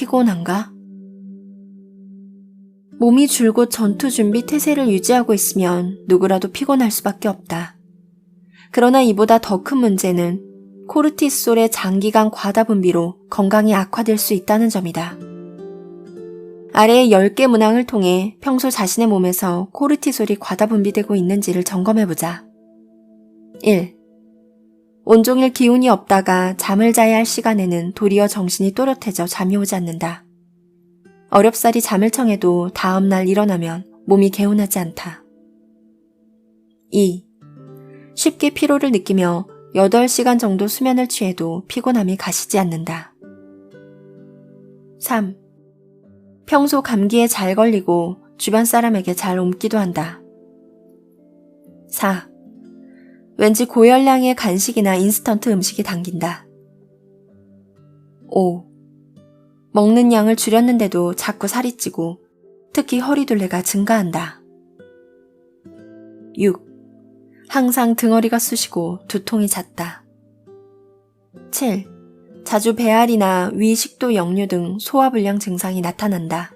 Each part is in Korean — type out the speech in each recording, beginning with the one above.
피곤한가? 몸이 줄곧 전투 준비 태세를 유지하고 있으면 누구라도 피곤할 수밖에 없다. 그러나 이보다 더 큰 문제는 코르티솔의 장기간 과다 분비로 건강이 악화될 수 있다는 점이다. 아래의 10개 문항을 통해 평소 자신의 몸에서 코르티솔이 과다 분비되고 있는지를 점검해보자. 1. 온종일 기운이 없다가 잠을 자야 할 시간에는 도리어 정신이 또렷해져 잠이 오지 않는다. 어렵사리 잠을 청해도 다음날 일어나면 몸이 개운하지 않다. 2. 쉽게 피로를 느끼며 8시간 정도 수면을 취해도 피곤함이 가시지 않는다. 3. 평소 감기에 잘 걸리고 주변 사람에게 잘 옮기도 한다. 4. 왠지 고열량의 간식이나 인스턴트 음식이 당긴다. 5. 먹는 양을 줄였는데도 자꾸 살이 찌고 특히 허리둘레가 증가한다. 6. 항상 등허리가 쑤시고 두통이 잦다. 7. 자주 배앓이나 위 식도 역류 등 소화불량 증상이 나타난다.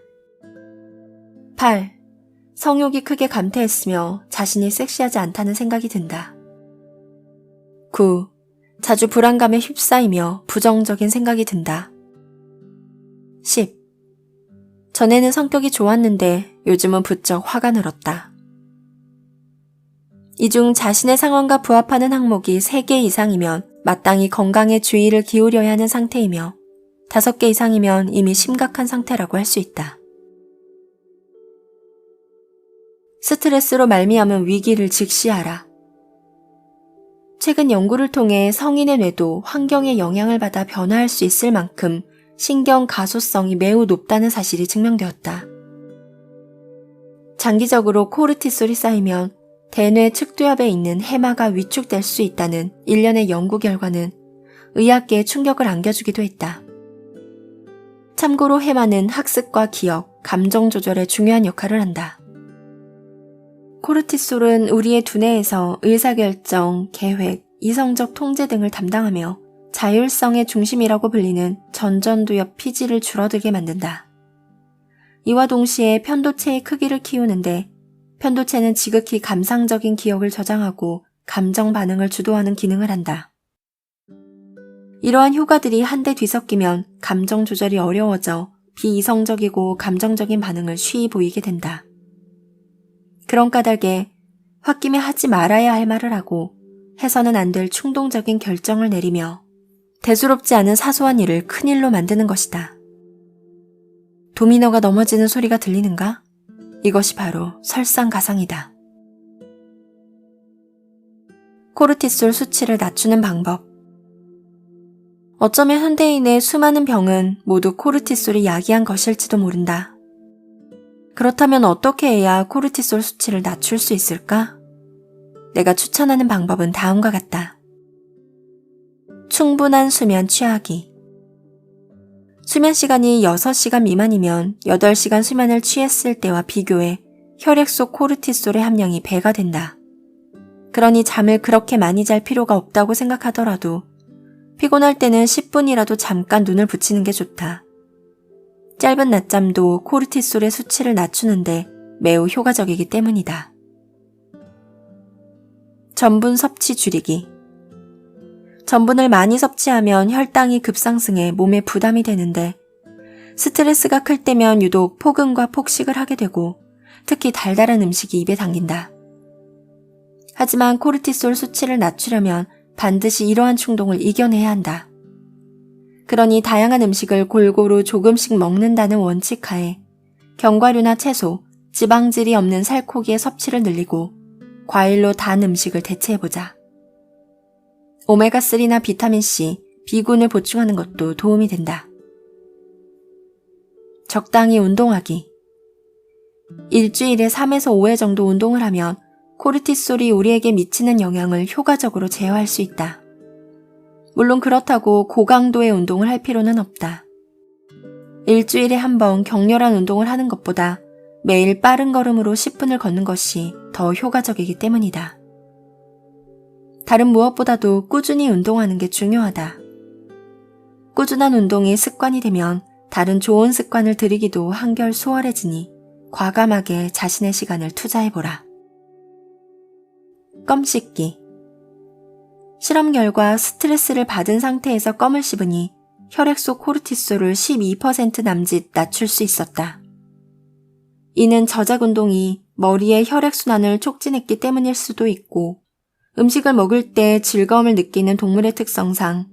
8. 성욕이 크게 감퇴했으며 자신이 섹시하지 않다는 생각이 든다. 9. 자주 불안감에 휩싸이며 부정적인 생각이 든다. 10. 전에는 성격이 좋았는데 요즘은 부쩍 화가 늘었다. 이 중 자신의 상황과 부합하는 항목이 3개 이상이면 마땅히 건강에 주의를 기울여야 하는 상태이며 5개 이상이면 이미 심각한 상태라고 할 수 있다. 스트레스로 말미암은 위기를 직시하라. 최근 연구를 통해 성인의 뇌도 환경의 영향을 받아 변화할 수 있을 만큼 신경 가소성이 매우 높다는 사실이 증명되었다. 장기적으로 코르티솔이 쌓이면 대뇌 측두엽에 있는 해마가 위축될 수 있다는 일련의 연구 결과는 의학계에 충격을 안겨주기도 했다. 참고로 해마는 학습과 기억, 감정 조절에 중요한 역할을 한다. 코르티솔은 우리의 두뇌에서 의사결정, 계획, 이성적 통제 등을 담당하며 자율성의 중심이라고 불리는 전전두엽 피지를 줄어들게 만든다. 이와 동시에 편도체의 크기를 키우는데 편도체는 지극히 감상적인 기억을 저장하고 감정 반응을 주도하는 기능을 한다. 이러한 효과들이 한데 뒤섞이면 감정 조절이 어려워져 비이성적이고 감정적인 반응을 쉬이 보이게 된다. 그런 까닭에 홧김에 하지 말아야 할 말을 하고 해서는 안 될 충동적인 결정을 내리며 대수롭지 않은 사소한 일을 큰일로 만드는 것이다. 도미노가 넘어지는 소리가 들리는가? 이것이 바로 설상가상이다. 코르티솔 수치를 낮추는 방법. 어쩌면 현대인의 수많은 병은 모두 코르티솔이 야기한 것일지도 모른다. 그렇다면 어떻게 해야 코르티솔 수치를 낮출 수 있을까? 내가 추천하는 방법은 다음과 같다. 충분한 수면 취하기. 수면 시간이 6시간 미만이면 8시간 수면을 취했을 때와 비교해 혈액 속 코르티솔의 함량이 배가 된다. 그러니 잠을 그렇게 많이 잘 필요가 없다고 생각하더라도 피곤할 때는 10분이라도 잠깐 눈을 붙이는 게 좋다. 짧은 낮잠도 코르티솔의 수치를 낮추는데 매우 효과적이기 때문이다. 전분 섭취 줄이기. 전분을 많이 섭취하면 혈당이 급상승해 몸에 부담이 되는데 스트레스가 클 때면 유독 폭음과 폭식을 하게 되고 특히 달달한 음식이 입에 당긴다. 하지만 코르티솔 수치를 낮추려면 반드시 이러한 충동을 이겨내야 한다. 그러니 다양한 음식을 골고루 조금씩 먹는다는 원칙 하에 견과류나 채소, 지방질이 없는 살코기의 섭취를 늘리고 과일로 단 음식을 대체해보자. 오메가3나 비타민C, B군을 보충하는 것도 도움이 된다. 적당히 운동하기. 일주일에 3에서 5회 정도 운동을 하면 코르티솔이 우리에게 미치는 영향을 효과적으로 제어할 수 있다. 물론 그렇다고 고강도의 운동을 할 필요는 없다. 일주일에 한 번 격렬한 운동을 하는 것보다 매일 빠른 걸음으로 10분을 걷는 것이 더 효과적이기 때문이다. 다른 무엇보다도 꾸준히 운동하는 게 중요하다. 꾸준한 운동이 습관이 되면 다른 좋은 습관을 들이기도 한결 수월해지니 과감하게 자신의 시간을 투자해보라. 껌 씹기. 실험 결과 스트레스를 받은 상태에서 껌을 씹으니 혈액 속 코르티솔을 12% 남짓 낮출 수 있었다. 이는 저작 운동이 머리의 혈액순환을 촉진했기 때문일 수도 있고, 음식을 먹을 때 즐거움을 느끼는 동물의 특성상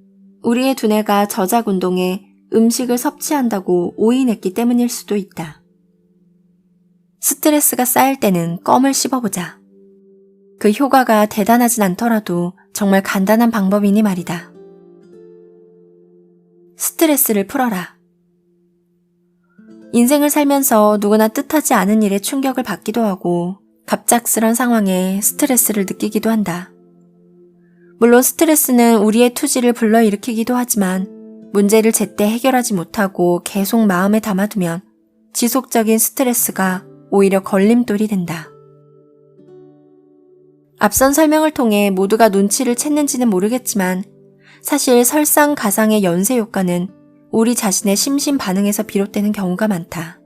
우리의 두뇌가 저작 운동에 음식을 섭취한다고 오인했기 때문일 수도 있다. 스트레스가 쌓일 때는 껌을 씹어보자. 그 효과가 대단하진 않더라도 정말 간단한 방법이니 말이다. 스트레스를 풀어라. 인생을 살면서 누구나 뜻하지 않은 일에 충격을 받기도 하고 갑작스런 상황에 스트레스를 느끼기도 한다. 물론 스트레스는 우리의 투지를 불러일으키기도 하지만 문제를 제때 해결하지 못하고 계속 마음에 담아두면 지속적인 스트레스가 오히려 걸림돌이 된다. 앞선 설명을 통해 모두가 눈치를 챘는지는 모르겠지만 사실 설상가상의 연쇄 효과는 우리 자신의 심신 반응에서 비롯되는 경우가 많다.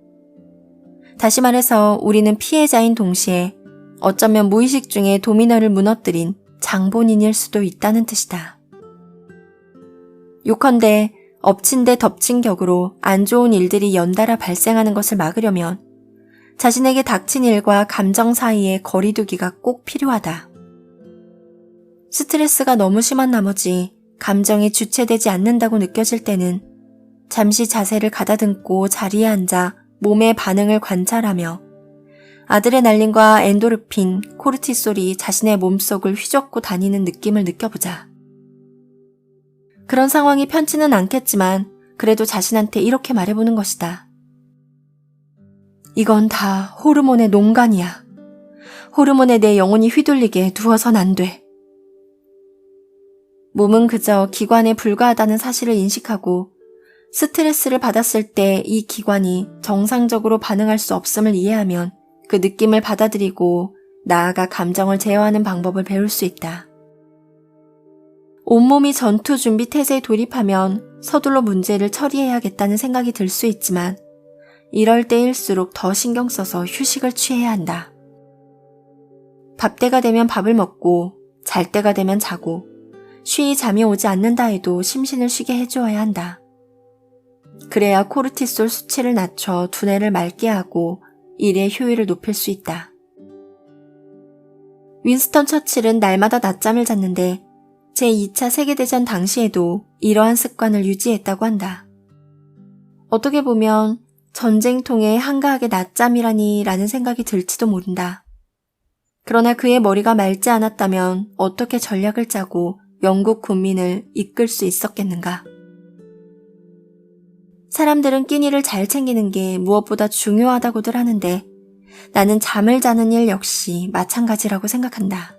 다시 말해서 우리는 피해자인 동시에 어쩌면 무의식 중에 도미노를 무너뜨린 장본인일 수도 있다는 뜻이다. 요컨대 엎친 데 덮친 격으로 안 좋은 일들이 연달아 발생하는 것을 막으려면 자신에게 닥친 일과 감정 사이에 거리두기가 꼭 필요하다. 스트레스가 너무 심한 나머지 감정이 주체되지 않는다고 느껴질 때는 잠시 자세를 가다듬고 자리에 앉아 몸의 반응을 관찰하며 아드레날린과 엔도르핀, 코르티솔이 자신의 몸속을 휘젓고 다니는 느낌을 느껴보자. 그런 상황이 편치는 않겠지만 그래도 자신한테 이렇게 말해보는 것이다. 이건 다 호르몬의 농간이야. 호르몬에 내 영혼이 휘둘리게 두어선 안 돼. 몸은 그저 기관에 불과하다는 사실을 인식하고 스트레스를 받았을 때 이 기관이 정상적으로 반응할 수 없음을 이해하면 그 느낌을 받아들이고 나아가 감정을 제어하는 방법을 배울 수 있다. 온몸이 전투 준비 태세에 돌입하면 서둘러 문제를 처리해야겠다는 생각이 들 수 있지만 이럴 때일수록 더 신경 써서 휴식을 취해야 한다. 밥때가 되면 밥을 먹고 잘 때가 되면 자고 쉬이 잠이 오지 않는다 해도 심신을 쉬게 해주어야 한다. 그래야 코르티솔 수치를 낮춰 두뇌를 맑게 하고 일의 효율을 높일 수 있다. 윈스턴 처칠은 날마다 낮잠을 잤는데 제2차 세계대전 당시에도 이러한 습관을 유지했다고 한다. 어떻게 보면 전쟁통에 한가하게 낮잠이라니 라는 생각이 들지도 모른다. 그러나 그의 머리가 맑지 않았다면 어떻게 전략을 짜고 영국 군민을 이끌 수 있었겠는가. 사람들은 끼니를 잘 챙기는 게 무엇보다 중요하다고들 하는데 나는 잠을 자는 일 역시 마찬가지라고 생각한다.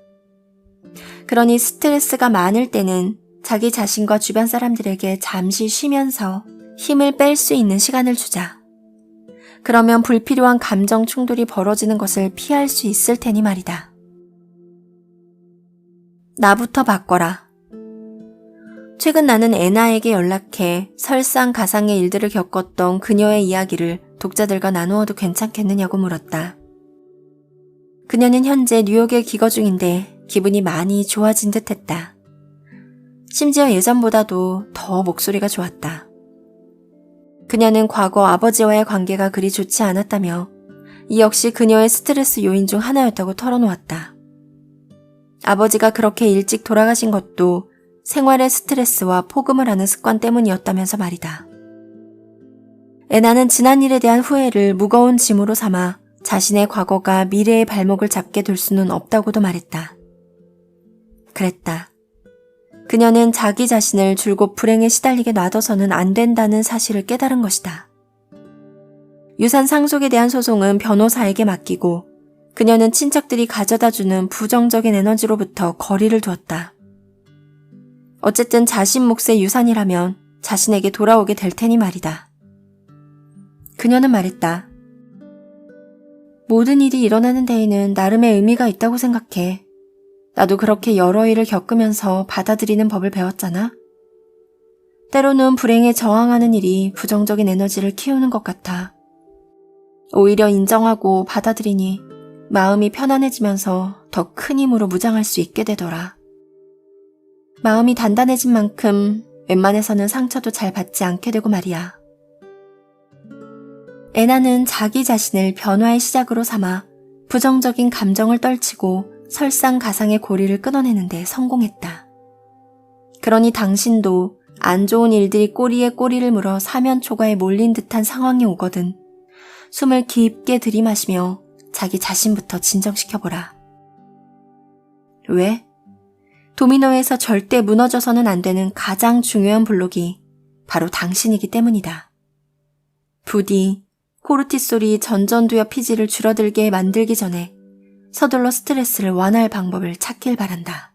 그러니 스트레스가 많을 때는 자기 자신과 주변 사람들에게 잠시 쉬면서 힘을 뺄 수 있는 시간을 주자. 그러면 불필요한 감정 충돌이 벌어지는 것을 피할 수 있을 테니 말이다. 나부터 바꿔라. 최근 나는 애나에게 연락해 설상가상의 일들을 겪었던 그녀의 이야기를 독자들과 나누어도 괜찮겠느냐고 물었다. 그녀는 현재 뉴욕에 귀거 중인데 기분이 많이 좋아진 듯했다. 심지어 예전보다도 더 목소리가 좋았다. 그녀는 과거 아버지와의 관계가 그리 좋지 않았다며 이 역시 그녀의 스트레스 요인 중 하나였다고 털어놓았다. 아버지가 그렇게 일찍 돌아가신 것도 생활의 스트레스와 포금을 하는 습관 때문이었다면서 말이다. 애나는 지난 일에 대한 후회를 무거운 짐으로 삼아 자신의 과거가 미래의 발목을 잡게 될 수는 없다고도 말했다. 그랬다. 그녀는 자기 자신을 줄곧 불행에 시달리게 놔둬서는 안 된다는 사실을 깨달은 것이다. 유산 상속에 대한 소송은 변호사에게 맡기고 그녀는 친척들이 가져다주는 부정적인 에너지로부터 거리를 두었다. 어쨌든 자신 몫의 유산이라면 자신에게 돌아오게 될 테니 말이다. 그녀는 말했다. 모든 일이 일어나는 데에는 나름의 의미가 있다고 생각해. 나도 그렇게 여러 일을 겪으면서 받아들이는 법을 배웠잖아. 때로는 불행에 저항하는 일이 부정적인 에너지를 키우는 것 같아. 오히려 인정하고 받아들이니 마음이 편안해지면서 더 큰 힘으로 무장할 수 있게 되더라. 마음이 단단해진 만큼 웬만해서는 상처도 잘 받지 않게 되고 말이야. 애나는 자기 자신을 변화의 시작으로 삼아 부정적인 감정을 떨치고 설상가상의 고리를 끊어내는데 성공했다. 그러니 당신도 안 좋은 일들이 꼬리에 꼬리를 물어 사면초가에 몰린 듯한 상황이 오거든 숨을 깊게 들이마시며 자기 자신부터 진정시켜보라. 왜? 도미노에서 절대 무너져서는 안 되는 가장 중요한 블록이 바로 당신이기 때문이다. 부디 코르티솔이 전전두엽 피지를 줄어들게 만들기 전에 서둘러 스트레스를 완화할 방법을 찾길 바란다.